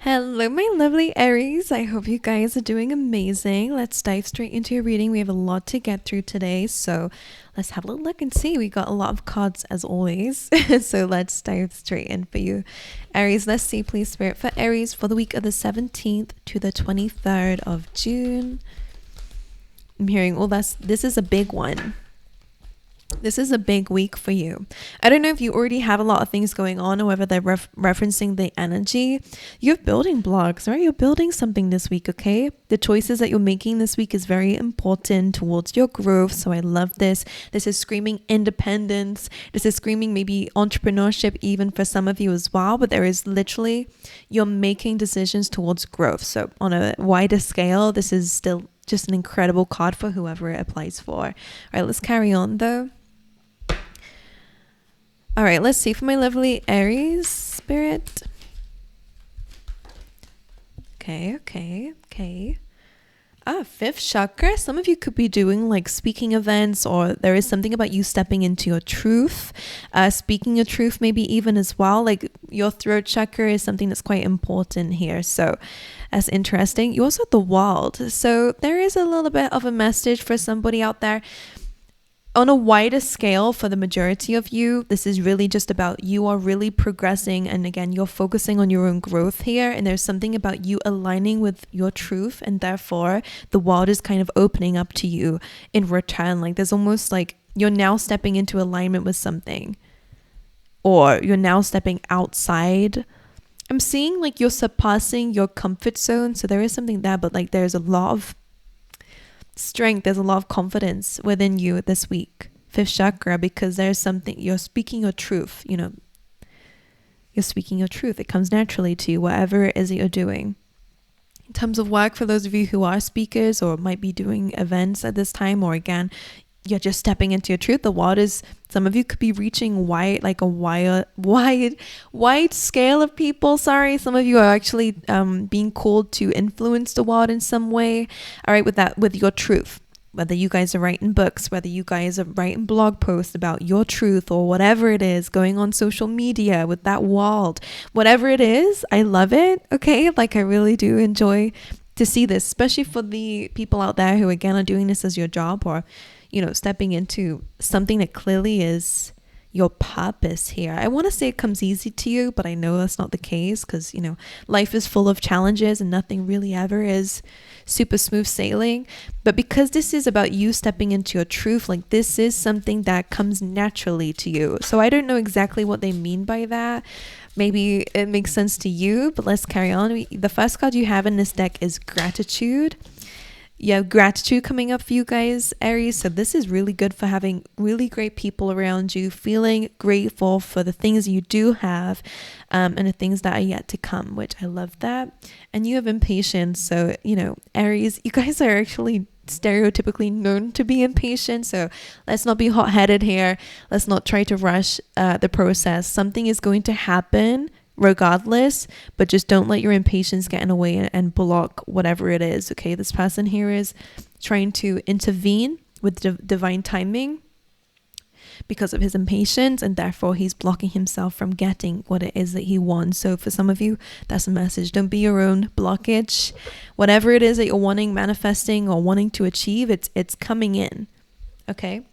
Hello, my lovely Aries. I hope you guys are doing amazing. Let's dive straight into your reading. We have a lot to get through today, so let's have a little look and see. We got a lot of cards as always, so let's dive straight in for you, Aries. Let's see, please, Spirit, for Aries for the week of the 17th to the 23rd of June. I'm hearing, this is a big one. This is a big week for you. I don't know if you already have a lot of things going on or whether they're referencing the energy. You're building blocks, right? You're building something this week, okay? The choices that you're making this week is very important towards your growth. So I love this. This is screaming independence. This is screaming maybe entrepreneurship even for some of you as well. But there is literally, you're making decisions towards growth. So on a wider scale, this is still just an incredible card for whoever it applies for. All right, let's carry on though. All right, let's see for my lovely Aries spirit. Okay. Fifth chakra. Some of you could be doing like speaking events, or there is something about you stepping into your truth, speaking your truth maybe even as well. Like your throat chakra is something that's quite important here. So that's interesting. You also have the world. So there is a little bit of a message for somebody out there. On a wider scale, for the majority of you, this is really just about you are really progressing. And again, you're focusing on your own growth here. And there's something about you aligning with your truth. And therefore, the world is kind of opening up to you in return. Like there's almost like you're now stepping into alignment with something. Or you're now stepping outside. I'm seeing like you're surpassing your comfort zone. So there is something there, but like there's a lot of strength, there's a lot of confidence within you this week, fifth chakra, because there's something, you're speaking your truth, you're speaking your truth. It comes naturally to you, whatever it is that you're doing. In terms of work, for those of you who are speakers or might be doing events at this time, or again, you're just stepping into your truth. The world is, some of you could be reaching wide scale of people. Some of you are actually being called to influence the world in some way. All right, with your truth, whether you guys are writing books, whether you guys are writing blog posts about your truth, or whatever it is, going on social media with that world, whatever it is, I love it. Okay, like I really do enjoy to see this, especially for the people out there who again are doing this as your job, or stepping into something that clearly is your purpose here. I want to say it comes easy to you, but I know that's not the case, because life is full of challenges and nothing really ever is super smooth sailing. But because this is about you stepping into your truth, like this is something that comes naturally to you. So I don't know exactly what they mean by that. Maybe it makes sense to you, but let's carry on. The first card you have in this deck is gratitude. You have gratitude coming up for you guys, Aries. So this is really good for having really great people around you, feeling grateful for the things you do have, and the things that are yet to come, which I love that. And you have impatience. So, Aries, you guys are actually stereotypically known to be impatient. So let's not be hot-headed here. Let's not try to rush the process. Something is going to happen regardless, but just don't let your impatience get in the way and block whatever it is. Okay, this person here is trying to intervene with divine timing because of his impatience, and therefore he's blocking himself from getting what it is that he wants. So for some of you, that's a message. Don't be your own blockage. Whatever it is that you're wanting, manifesting, or wanting to achieve, it's coming in. Okay,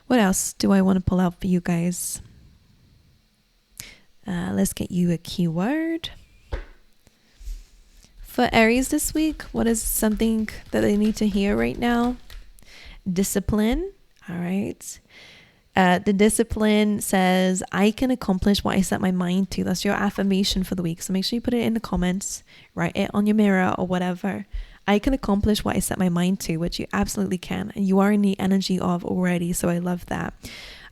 what else do I want to pull out for you guys? Let's get you a keyword. For Aries this week, what is something that they need to hear right now? Discipline. All right. The discipline says, I can accomplish what I set my mind to. That's your affirmation for the week. So make sure you put it in the comments, write it on your mirror or whatever. I can accomplish what I set my mind to, which you absolutely can. And you are in the energy of already. So I love that.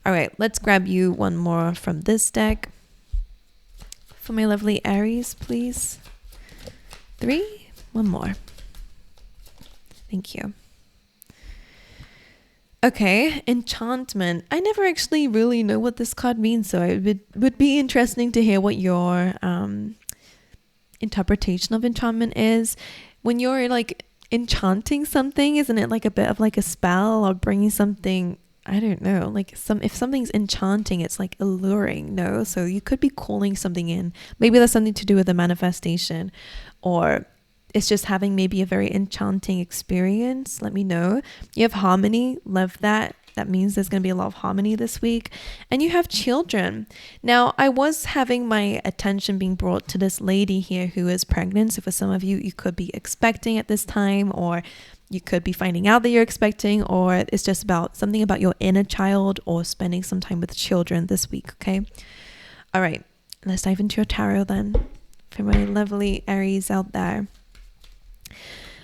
All right, let's grab you one more from this deck. For my lovely Aries, please. 3, one more. Thank you. Okay, enchantment. I never actually really know what this card means, so it would be interesting to hear what your interpretation of enchantment is. When you're like enchanting something, isn't it like a bit of like a spell or bringing something I don't know, like if something's enchanting, it's like alluring, no? So you could be calling something in. Maybe that's something to do with the manifestation, or it's just having maybe a very enchanting experience. Let me know. You have harmony, love that. That means there's going to be a lot of harmony this week. And you have children. Now, I was having my attention being brought to this lady here who is pregnant. So for some of you, you could be expecting at this time, or you could be finding out that you're expecting, or it's just about something about your inner child or spending some time with children this week, okay? All right, let's dive into your tarot then for my lovely Aries out there.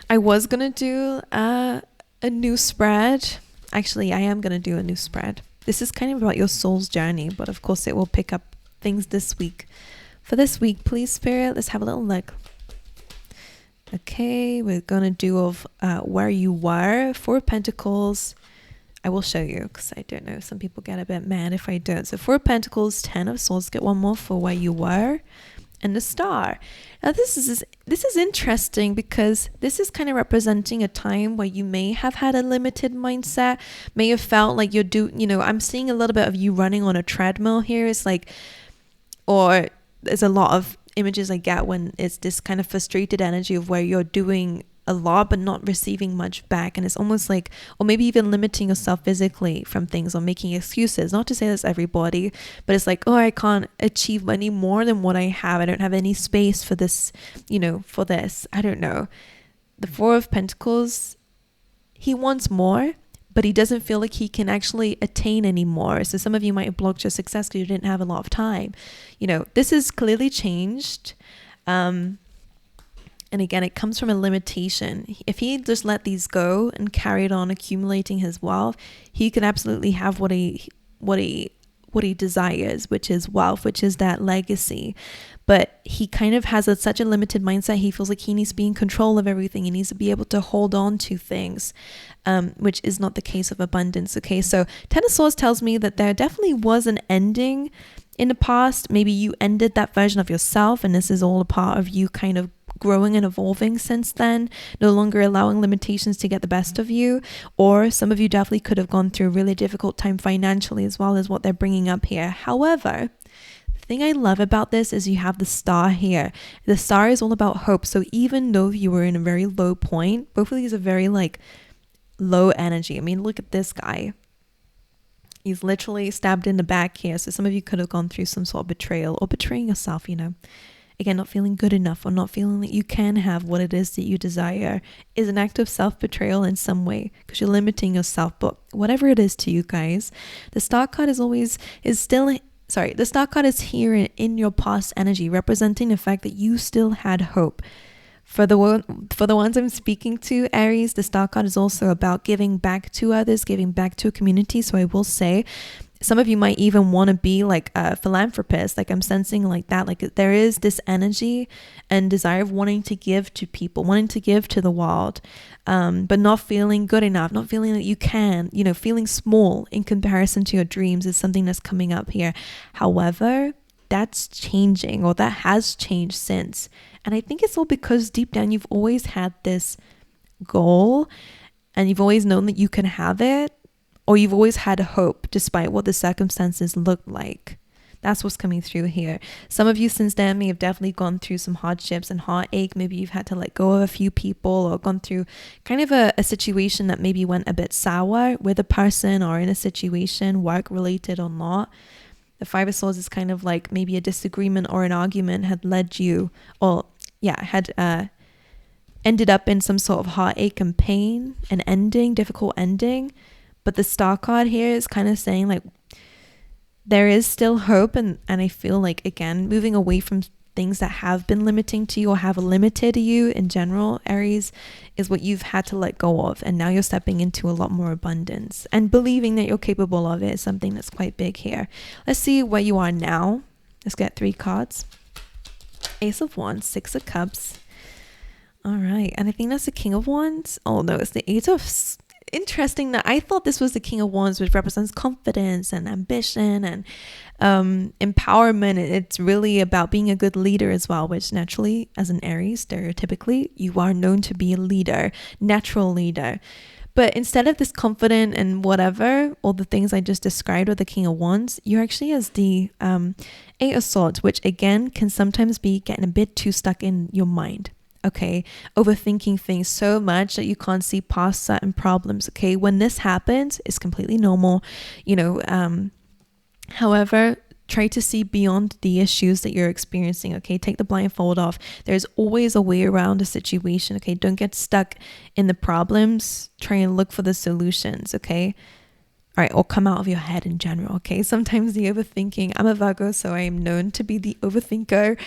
I was going to do a new spread. Actually, I am going to do a new spread. This is kind of about your soul's journey, but of course it will pick up things this week. For this week, please, Spirit, let's have a little look. Okay, we're going to do of where you were. 4 of Pentacles. I will show you because I don't know. Some people get a bit mad if I don't. So 4 of Pentacles, 10 of Swords. Get one more for where you were. And the Star. Now this is interesting because this is kind of representing a time where you may have had a limited mindset, may have felt like I'm seeing a little bit of you running on a treadmill here. It's like, or there's a lot of images I get when it's this kind of frustrated energy of where you're doing a lot but not receiving much back, and it's almost like, or maybe even limiting yourself physically from things or making excuses. Not to say that's everybody, but it's like, oh, I can't achieve any more than what I have. I don't have any space for this, for this. I don't know. The 4 of Pentacles, he wants more, but he doesn't feel like he can actually attain any more. So some of you might have blocked your success because you didn't have a lot of time. This is clearly changed. And again, it comes from a limitation. If he just let these go and carried on accumulating his wealth, he could absolutely have what he desires, which is wealth, which is that legacy. But he kind of has such a limited mindset. He feels like he needs to be in control of everything. He needs to be able to hold on to things, which is not the case of abundance. Okay, so 10 of Swords tells me that there definitely was an ending in the past. Maybe you ended that version of yourself, and this is all a part of you kind of growing and evolving since then, no longer allowing limitations to get the best of you. Or some of you definitely could have gone through a really difficult time financially, as well as what they're bringing up here. However, the thing I love about this is you have the Star here. The Star is all about hope. So even though you were in a very low point, both of these are very low energy. I mean, look at this guy. He's literally stabbed in the back here. So some of you could have gone through some sort of betrayal or betraying yourself, Again, not feeling good enough or not feeling that you can have what it is that you desire is an act of self-betrayal in some way because you're limiting yourself. But whatever it is to you guys, the Star card the Star card is here in your past energy, representing the fact that you still had hope. For the ones I'm speaking to, Aries, the Star card is also about giving back to others, giving back to a community. So I will say, some of you might even want to be like a philanthropist. Like I'm sensing like that. Like there is this energy and desire of wanting to give to people, wanting to give to the world, but not feeling good enough, not feeling that you can, feeling small in comparison to your dreams is something that's coming up here. However, that's changing, or that has changed since. And I think it's all because deep down you've always had this goal and you've always known that you can have it. Or you've always had hope despite what the circumstances look like. That's what's coming through here. Some of you since then may have definitely gone through some hardships and heartache. Maybe you've had to let go of a few people or gone through kind of a situation that maybe went a bit sour with a person or in a situation, work related or not. The 5 of Swords is kind of like maybe a disagreement or an argument had led you, ended up in some sort of heartache and pain, an ending, difficult ending. But the Star card here is kind of saying like there is still hope, and I feel like, again, moving away from things that have been limiting to you or have limited you in general, Aries, is what you've had to let go of, and now you're stepping into a lot more abundance and believing that you're capable of it is something that's quite big here. Let's see where you are now. Let's get 3 cards. Ace of Wands, 6 of Cups. All right, and I think that's the King of Wands. Oh no, it's the 8 of... Interesting that I thought this was the King of Wands, which represents confidence and ambition and empowerment. It's really about being a good leader as well, which naturally, as an Aries, stereotypically, you are known to be a leader, natural leader. But instead of this confident and whatever, all the things I just described with the King of Wands, you're actually as the Eight of Swords, which again can sometimes be getting a bit too stuck in your mind. Okay, overthinking things so much that you can't see past certain problems. Okay, when this happens, it's completely normal, however, try to see beyond the issues that you're experiencing. Okay, take the blindfold off. There's always a way around a situation. Okay, don't get stuck in the problems. Try and look for the solutions. Okay, all right, or come out of your head in general. Okay, sometimes the overthinking, I'm a Virgo, so I am known to be the overthinker.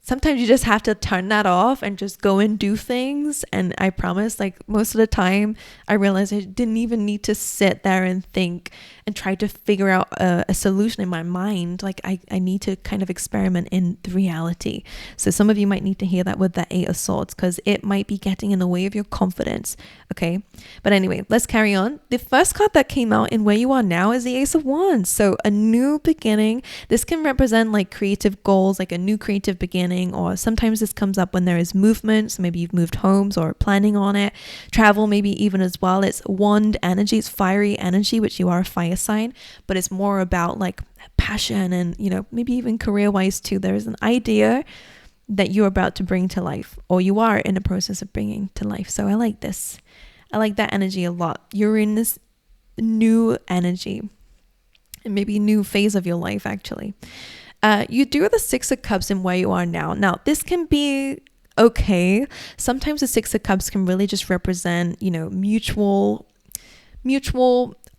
Sometimes you just have to turn that off and just go and do things. And I promise, like, most of the time I realized I didn't even need to sit there and think and try to figure out a solution in my mind. Like I need to kind of experiment in the reality. So some of you might need to hear that with the Eight of Swords, because it might be getting in the way of your confidence. Okay, but anyway, let's carry on. The first card that came out in where you are now is the Ace of Wands. So a new beginning. This can represent like creative goals, like a new creative beginning, or sometimes this comes up when there is movement. So maybe you've moved homes or planning on it. Travel maybe even as well. It's wand energy, it's fiery energy, which you are a fire sign, but it's more about like passion and, maybe even career wise too. There is an idea that you're about to bring to life, or you are in the process of bringing to life. So I like this. I like that energy a lot. You're in this new energy and maybe new phase of your life, actually. You do have the Six of Cups in where you are now. Now, this can be okay. Sometimes the Six of Cups can really just represent, mutual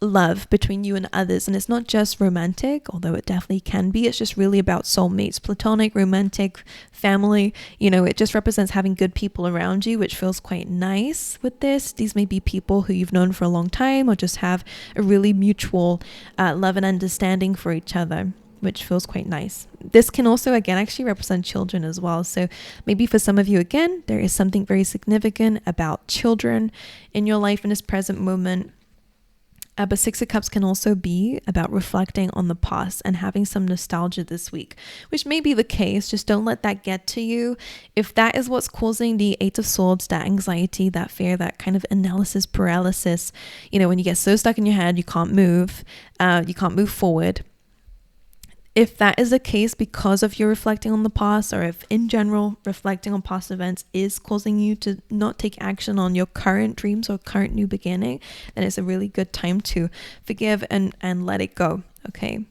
love between you and others. And it's not just romantic, although it definitely can be. It's just really about soulmates, platonic, romantic, family. It just represents having good people around you, which feels quite nice with this. These may be people who you've known for a long time, or just have a really mutual love and understanding for each other, which feels quite nice. This can also, again, actually represent children as well. So maybe for some of you, again, there is something very significant about children in your life in this present moment. But Six of Cups can also be about reflecting on the past and having some nostalgia this week, which may be the case. Just don't let that get to you. If that is what's causing the Eight of Swords, that anxiety, that fear, that kind of analysis paralysis, when you get so stuck in your head, you can't move forward. If that is the case because of your reflecting on the past, or if in general reflecting on past events is causing you to not take action on your current dreams or current new beginning, then it's a really good time to forgive and let it go, okay?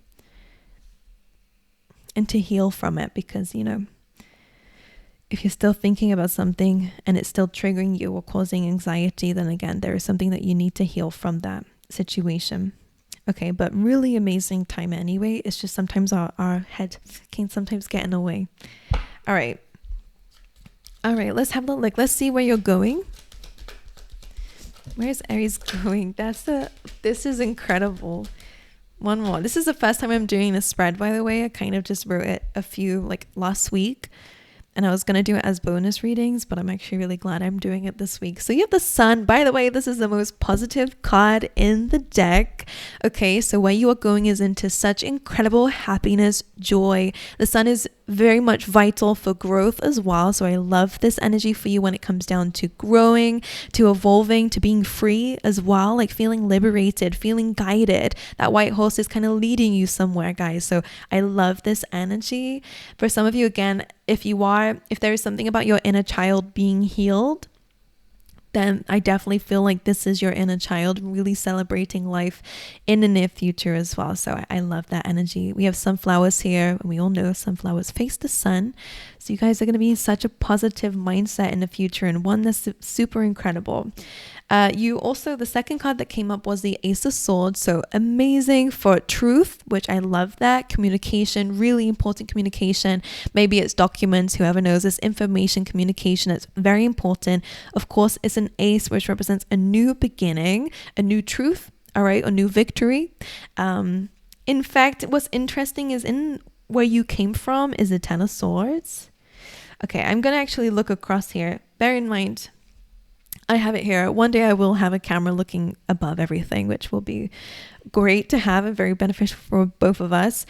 And to heal from it, because, if you're still thinking about something and it's still triggering you or causing anxiety, then again, there is something that you need to heal from that situation. Okay, but really amazing time anyway. It's just sometimes our head can sometimes get in the way. All right, let's have a look. Let's see where you're going. Where's Aries going? This is incredible. One more. This is the first time I'm doing a spread, by the way. I kind of just wrote it a few last week. And I was going to do it as bonus readings, but I'm actually really glad I'm doing it this week. So you have the Sun. By the way, this is the most positive card in the deck. Okay, so where you are going is into such incredible happiness, joy. The Sun is very much vital for growth as well. So I love this energy for you when it comes down to growing, to evolving, to being free as well, like feeling liberated, feeling guided. That white horse is kind of leading you somewhere, guys. So I love this energy. For some of you, again, if there is something about your inner child being healed, then I definitely feel like this is your inner child really celebrating life in the near future as well. So I love that energy. We have sunflowers here, and we all know sunflowers face the sun. So you guys are going to be in such a positive mindset in the future, and one that's super incredible. The second card that came up was the Ace of Swords. So amazing for truth, which I love that. Communication, really important communication. Maybe it's documents, whoever knows this, information, communication. It's very important. Of course, it's an ace, which represents a new beginning, a new truth, all right, a new victory. In fact, what's interesting is in where you came from is the Ten of Swords. Okay, I'm going to actually look across here. Bear in mind, I have it here. One day I will have a camera looking above everything, which will be great to have and very beneficial for both of us.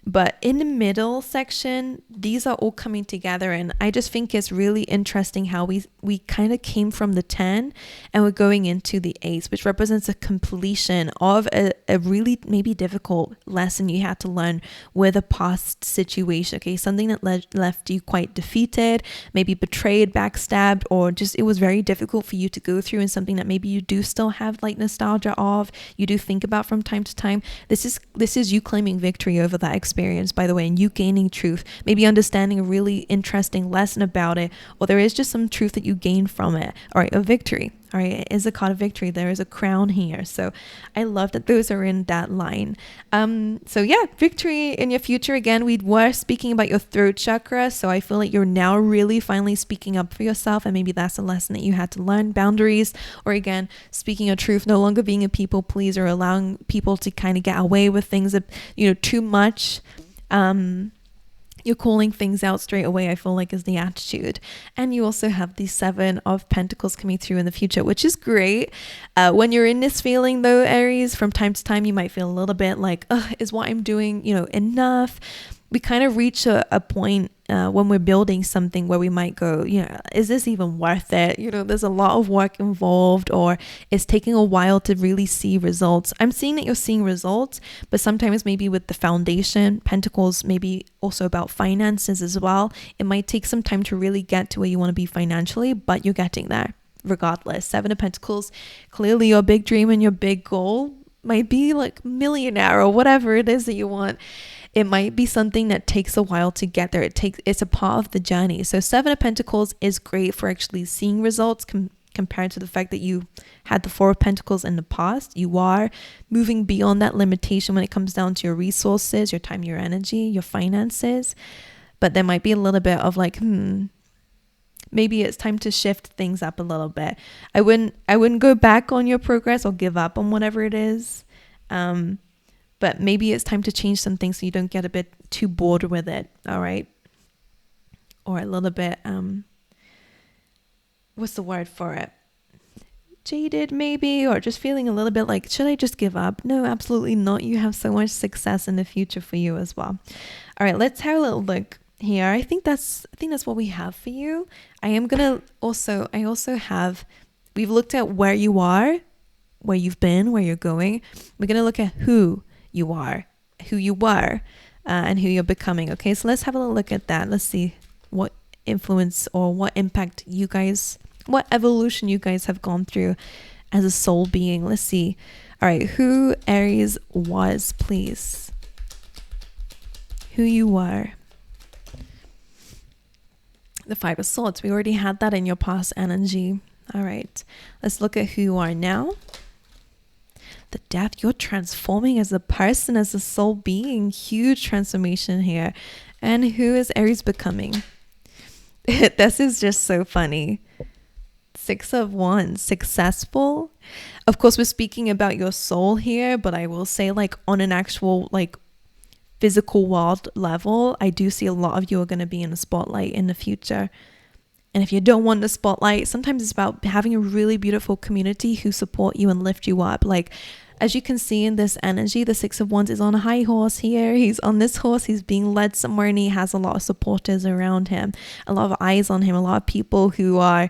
But in the middle section, these are all coming together, and I just think it's really interesting how we kind of came from the 10 and we're going into the 8, which represents a completion of a really maybe difficult lesson you had to learn with a past situation. Okay, something that left you quite defeated, maybe betrayed, backstabbed, or just it was very difficult for you to go through, and something that maybe you do still have like nostalgia of, you do think about from time to time. This is you claiming victory over that experience, by the way, and you gaining truth, maybe understanding a really interesting lesson about it, or there is just some truth that you gain from it. All right, a victory. All right, it is a card of victory. There is a crown here. So I love that those are in that line. So yeah, victory in your future. Again, we were speaking about your throat chakra. So I feel like you're now really finally speaking up for yourself. And maybe that's a lesson that you had to learn. Boundaries, or again, speaking your truth, no longer being a people pleaser, allowing people to kind of get away with things, too much. You're calling things out straight away, I feel like, is the attitude. And you also have the 7 of Pentacles coming through in the future, which is great. When you're in this feeling though, Aries, from time to time, you might feel a little bit like, is what I'm doing, enough? We kind of reach a point when we're building something where we might go, is this even worth it? There's a lot of work involved, or it's taking a while to really see results. I'm seeing that you're seeing results, but sometimes maybe with the foundation, Pentacles, maybe also about finances as well. It might take some time to really get to where you want to be financially, but you're getting there regardless. 7 of Pentacles, clearly your big dream and your big goal might be like millionaire or whatever it is that you want. It might be something that takes a while to get there. It's a part of the journey. So 7 of Pentacles is great for actually seeing results compared to the fact that you had the 4 of Pentacles in the past. You are moving beyond that limitation when it comes down to your resources, your time, your energy, your finances. But there might be a little bit of like, maybe it's time to shift things up a little bit. I wouldn't go back on your progress or give up on whatever it is. But maybe it's time to change some things so you don't get a bit too bored with it, all right? Or a little bit, what's the word for it? Jaded maybe, or just feeling a little bit like, should I just give up? No, absolutely not. You have so much success in the future for you as well. All right, let's have a little look here. I think that's what we have for you. I also have, we've looked at where you are, where you've been, where you're going. We're going to look at who you are, who you were, and who you're becoming. Okay, so let's have a little look at that. Let's see what influence or what impact you guys, what evolution you guys have gone through as a soul being. Let's see. All right, who Aries was, please. Who you were. The 5 of Swords. We already had that in your past energy. All right, let's look at who you are now. The Death. You're transforming as a person, as a soul being. Huge transformation here. And who is Aries becoming? This is just so funny. 6 of Wands. Successful. Of course, we're speaking about your soul here, but I will say, like, on an actual like physical world level, I do see a lot of you are going to be in the spotlight in the future. And if you don't want the spotlight, sometimes it's about having a really beautiful community who support you and lift you up. Like, as you can see in this energy, the 6 of Wands is on a high horse here. He's on this horse. He's being led somewhere, and he has a lot of supporters around him, a lot of eyes on him, a lot of people who are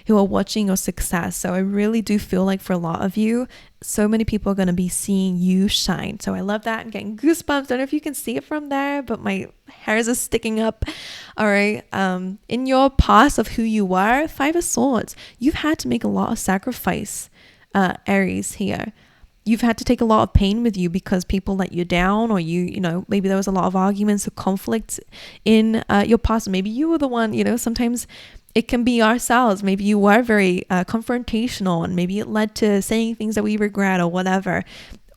watching your success. So I really do feel like for a lot of you, so many people are going to be seeing you shine. So I love that. I'm getting goosebumps. Don't know if you can see it from there, but my hairs are sticking up. All right. In your past of who you were, 5 of Swords, you've had to make a lot of sacrifice, Aries here. You've had to take a lot of pain with you because people let you down, or maybe there was a lot of arguments or conflicts in your past. Maybe you were the one, sometimes it can be ourselves. Maybe you were very confrontational, and maybe it led to saying things that we regret or whatever.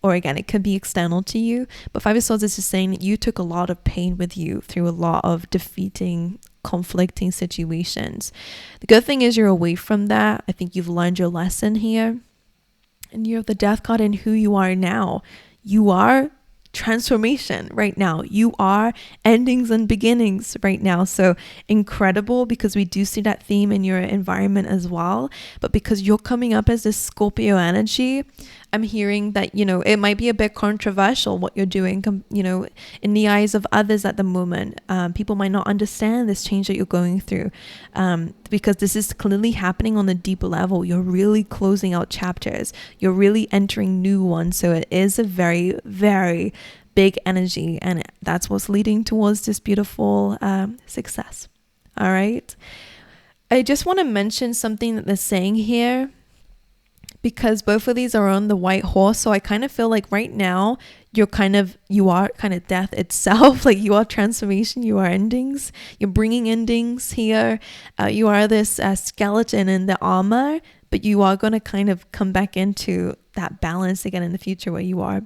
Or again, it could be external to you. But 5 of Swords is just saying that you took a lot of pain with you through a lot of defeating, conflicting situations. The good thing is you're away from that. I think you've learned your lesson here. And you have the Death card in who you are now. You are transformation right now. You are endings and beginnings right now. So incredible, because we do see that theme in your environment as well. But because you're coming up as this Scorpio energy, I'm hearing that, it might be a bit controversial what you're doing, in the eyes of others at the moment. People might not understand this change that you're going through, because this is clearly happening on a deeper level. You're really closing out chapters. You're really entering new ones. So it is a very, very big energy, and that's what's leading towards this beautiful success. All right. I just want to mention something that they're saying here, because both of these are on the white horse. So I kind of feel like right now you are kind of death itself. Like you are transformation, you are endings, you're bringing endings here. You are this skeleton in the armor, but you are going to kind of come back into that balance again in the future, where you are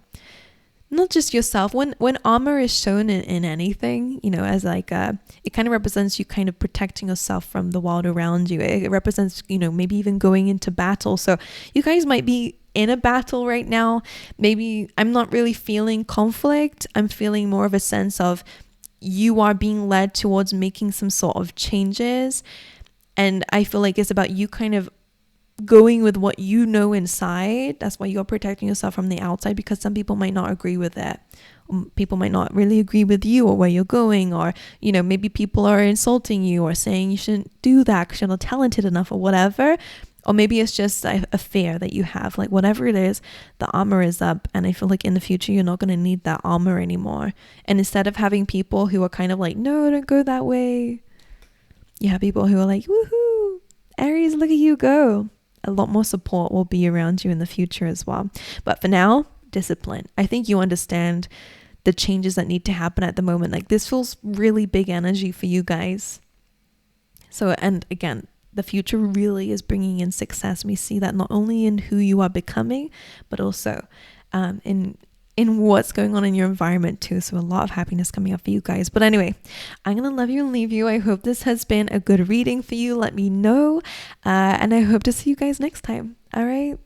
not just yourself. When armor is shown in anything, as like it kind of represents you kind of protecting yourself from the world around you. It represents, maybe even going into battle. So you guys might be in a battle right now. Maybe I'm not really feeling conflict. I'm feeling more of a sense of you are being led towards making some sort of changes. And I feel like it's about you kind of going with what you know inside. That's why you're protecting yourself from the outside, because some people might not agree with it. People might not really agree with you or where you're going, or maybe people are insulting you or saying you shouldn't do that because you're not talented enough or whatever. Or maybe it's just a fear that you have. Like whatever it is, the armor is up, and I feel like in the future you're not going to need that armor anymore. And instead of having people who are kind of like, no, don't go that way, you have people who are like, woohoo, Aries, look at you go. A lot more support will be around you in the future as well. But for now, discipline. I think you understand the changes that need to happen at the moment. Like this feels really big energy for you guys. So, and again, the future really is bringing in success. We see that not only in who you are becoming, but also in what's going on in your environment too. So a lot of happiness coming up for you guys. But anyway, I'm gonna love you and leave you. I hope this has been a good reading for you. Let me know, and I hope to see you guys next time. All right.